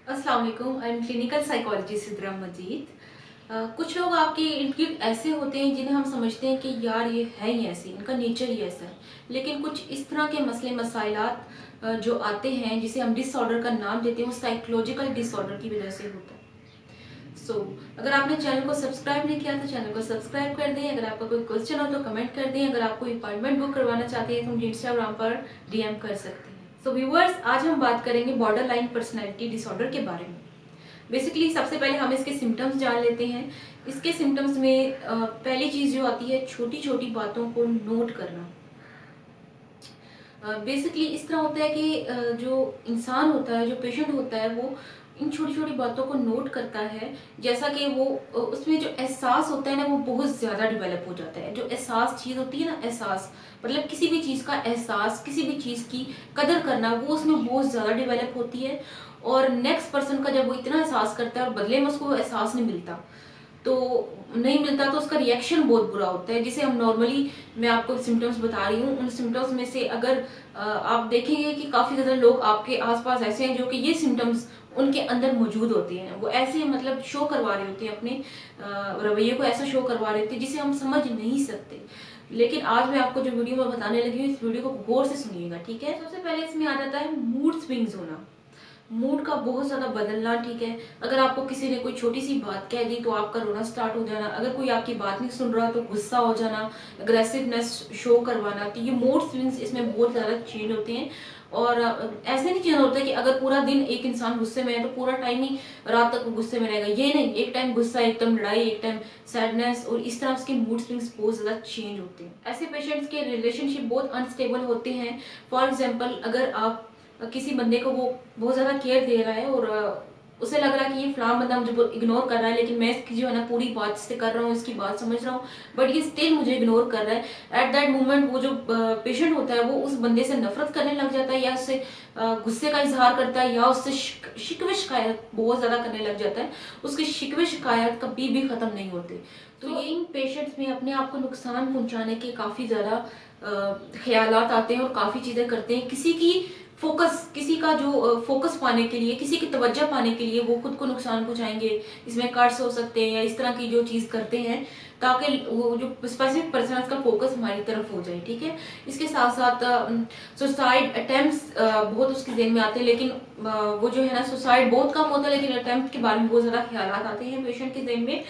अस्सलाम वालेकुम। I am clinical psychologist Sidra Majeed. कुछ लोग आपके इनके ऐसे होते हैं जिन्हें हम समझते हैं कि यार ये है ही ऐसे, इनका नेचर ही ऐसा है। लेकिन कुछ इस तरह के मसले मसाइलात जो आते हैं जिसे हम डिसऑर्डर का नाम देते हैं, वो साइकोलॉजिकल डिसऑर्डर की वजह से होता है। अगर आपने चैनल को सब्सक्राइब नहीं किया तो चैनल को सब्सक्राइब कर दें। अगर आपका कोई क्वेश्चन हो तो कमेंट कर दें। अगर आप कोई अपॉइंटमेंट बुक करवाना चाहते हैं तो मुझे इंस्टाग्राम पर डीएम कर सकते हैं। व्यूअर्स, आज हम बात करेंगे बॉर्डर लाइन पर्सनैलिटी डिसऑर्डर के बारे में। बेसिकली सबसे पहले हम इसके सिम्टम्स जान लेते हैं। इसके सिम्टम्स में पहली चीज जो आती है, छोटी छोटी बातों को नोट करना। बेसिकली इस तरह होता है कि जो इंसान होता है, जो पेशेंट होता है, वो इन छोटी छोटी बातों को नोट करता है। जैसा कि वो उसमें जो एहसास होता है ना, वो बहुत ज्यादा डेवलप हो जाता है। जो एहसास चीज होती है ना, एहसास मतलब किसी भी चीज का एहसास, किसी भी चीज की कदर करना, वो उसमें बहुत ज्यादा डेवलप होती है। और नेक्स्ट पर्सन का जब वो इतना एहसास करता है और बदले में उसको वो एहसास नहीं मिलता तो उसका रिएक्शन बहुत बुरा होता है। जिसे हम नॉर्मली, मैं आपको सिम्टम्स बता रही हूँ, उन सिम्टम्स में से अगर आप देखेंगे कि काफी ज्यादा लोग आपके आसपास ऐसे हैं जो कि ये सिम्टम्स उनके अंदर मौजूद होते हैं। वो ऐसे मतलब शो करवा रहे होते हैं, अपने रवैये को ऐसा शो करवा रहे होते हैं जिसे हम समझ नहीं सकते। लेकिन आज मैं आपको जो वीडियो में बताने लगी हूँ, इस वीडियो को गौर से सुनिएगा, ठीक है। सबसे पहले इसमें आ जाता है मूड स्विंग्स होना, मूड का बहुत ज्यादा बदलना, ठीक है। अगर आपको किसी ने कोई छोटी सी बात कह दी तो आपका रोना स्टार्ट हो जाना। अगर कोई आपकी बात नहीं सुन रहा तो गुस्सा हो जाना, अग्रेसिवनेस शो करवाना। तो ये मूड स्विंग्स इसमें बहुत ज्यादा चेंज होते हैं। और ऐसे नहीं चेंज होता है कि अगर पूरा दिन एक इंसान गुस्से में है तो पूरा टाइम ही रात तक गुस्से में रहेगा। ये नहीं, एक टाइम गुस्सा, एक टाइम लड़ाई, एक टाइम सैडनेस, और इस तरह उसके मूड स्विंग्स बहुत ज्यादा चेंज होते हैं। ऐसे पेशेंट्स के रिलेशनशिप बहुत अनस्टेबल होते हैं। फॉर एग्जाम्पल, अगर आप किसी बंदे को वो बहुत ज्यादा केयर दे रहा है और उसे लग रहा है कि ये फलां बंदा मुझे इग्नोर कर रहा है, लेकिन मैं इसकी जो है ना पूरी बात से कर रहा हूँ, इसकी बात समझ रहा हूँ, बट ये स्टिल मुझे इग्नोर कर रहा है। एट दैट मोमेंट वो जो पेशेंट होता है वो उस बंदे से नफरत करने लग जाता है, या उससे गुस्से का इजहार करता है, या उससे शिकवे शिकायत बहुत ज्यादा करने लग जाता है। उसके शिकवे शिकायत कभी भी खत्म नहीं होते। तो ये इन पेशेंट्स में अपने आप को नुकसान पहुंचाने के काफी ज्यादा ख्यालात आते हैं और काफी चीजें करते हैं। किसी का जो फोकस पाने के लिए, किसी की तवज्जो पाने के लिए वो खुद को नुकसान पहुंचाएंगे। इसमें कट्स हो सकते हैं या इस तरह की जो चीज करते हैं ताकि वो जो स्पेसिफिक पर्सन है उसका फोकस हमारी तरफ हो जाए, ठीक है। इसके साथ साथ सुसाइड अटेम्प्ट्स बहुत उसके ज़हन में आते हैं, लेकिन वो जो है ना, सुसाइड बहुत कम होता है, लेकिन अटेम्प्ट के बारे में बहुत ज्यादा ख्याल आते हैं पेशेंट के ज़हन में।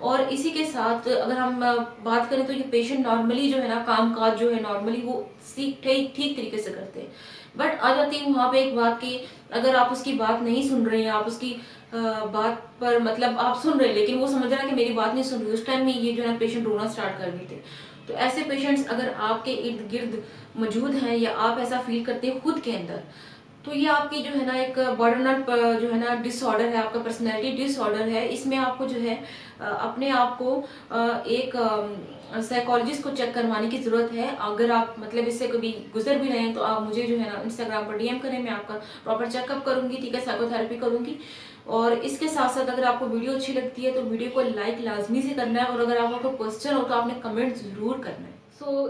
और इसी के साथ अगर हम बात करें तो ये पेशेंट नॉर्मली जो है ना, काम काज जो है नॉर्मली वो ठीक तरीके से करते हैं। बट आ जाती है वहां पे एक बात की, अगर आप उसकी बात नहीं सुन रहे हैं, आप उसकी बात पर मतलब आप सुन रहे हैं लेकिन वो समझ रहा है कि मेरी बात नहीं सुन रही, उस टाइम में ये जो है पेशेंट रोना स्टार्ट कर देते। तो ऐसे पेशेंट्स अगर आपके इर्द गिर्द मौजूद हैं या आप ऐसा फील करते हैं खुद के अंदर, तो ये आपकी जो है ना एक बॉर्डरलाइन जो है ना डिसऑर्डर है, आपका पर्सनैलिटी डिसऑर्डर है। इसमें आपको जो है अपने आप को एक साइकोलॉजिस्ट को चेक करवाने की जरूरत है। अगर आप मतलब इससे कभी गुजर भी रहे हैं तो आप मुझे जो है ना इंस्टाग्राम पर डीएम करें, मैं आपका प्रॉपर चेकअप करूंगी, ठीक है, साइकोथेरेपी करूंगी। और इसके साथ साथ अगर आपको वीडियो अच्छी लगती है तो वीडियो को लाइक लाजमी से करना है, और अगर आपको क्वेश्चन हो तो आपने कमेंट जरूर करना है।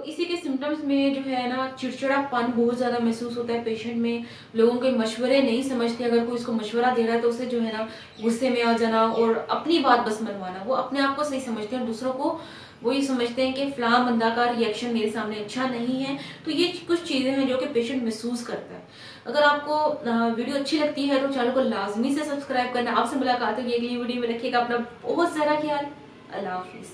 इसी के सिम्टम्स में जो है ना, चिड़चिड़ापन बहुत ज्यादा महसूस होता है पेशेंट में। लोगों के मशवरे नहीं समझते, अगर कोई इसको मशवरा दे रहा है तो उसे जो है ना गुस्से में आ जाना और अपनी बात बस मनवाना। वो अपने आप को सही समझते हैं और दूसरों को वो ये समझते हैं कि फलां बंदा का रिएक्शन मेरे सामने अच्छा नहीं है। तो ये कुछ चीजें हैं जो कि पेशेंट महसूस करता है। अगर आपको वीडियो अच्छी लगती है तो चैनल को लाजमी से सब्सक्राइब करना। आपसे मुलाकात होगी अगली वीडियो में। रखिएगा अपना बहुत सारा ख्याल। अल्लाह हाफिज।